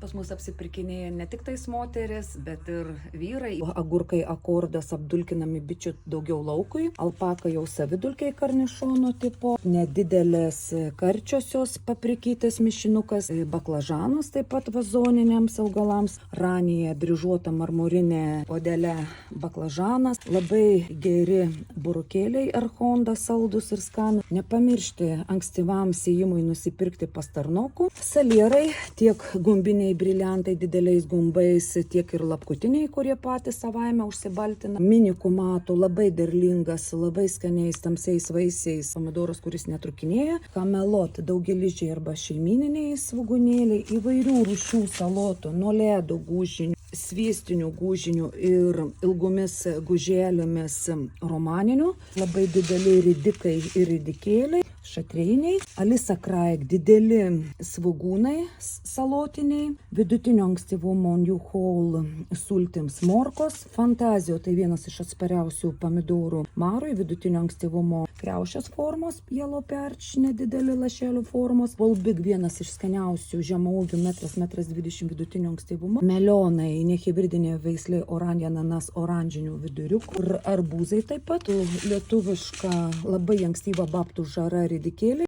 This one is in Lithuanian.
Pas mus apsipirkinėja ne tik tais moteris, bet ir vyrai. Agurkai akordas apdulkinami bičių daugiau laukui. Alpaka jau savidulkiai karnišono tipo. Nedidelės karčiosios paprikytės mišinukas. Baklažanas taip pat vazoniniams augalams. Ranija dryžuota marmurinė odelė baklažanas. Labai geri burukėliai archonda, saldus ir skanų. Nepamiršti ankstyvam sėjimui nusipirkti pastarnokų. Salierai tiek gumbiniai briliantai dideliais gumbais, tiek ir lapkutiniai, kurie patys savaime užsibaltina. Mini kumatų, labai derlingas, labai skaniais tamsiais vaisiais. Pomidoras, kuris netrukinėja. Kamelot, daugelyžiai arba šeimininiai svogūnėliai, įvairių rūšių salotų, nuo ledo gūžinių, sviestinių gūžinių ir ilgomis gužėlėmis romaninių. Labai dideli ridikai ir ridikėliai, šatreiniai. Alisa Kraik, dideli svogūnai salotiniai. Vidutinio ankstyvumo New Hall sultims morkos. Fantazijo, tai vienas iš atspariausių pomidorų marui. Vidutinio ankstyvumo kriaušės formos. Yellow Perch, nedideli lašelių formos. Volbig, vienas iš skaniausių žemaūgių, 1,20 m vidutinio ankstyvumo. Melionai, nehibridinė veislė Oranje ananas oranžinių viduriukų. Ir arbūzai taip pat. Lietuviška labai ankstyva babtų žara ridikėlė.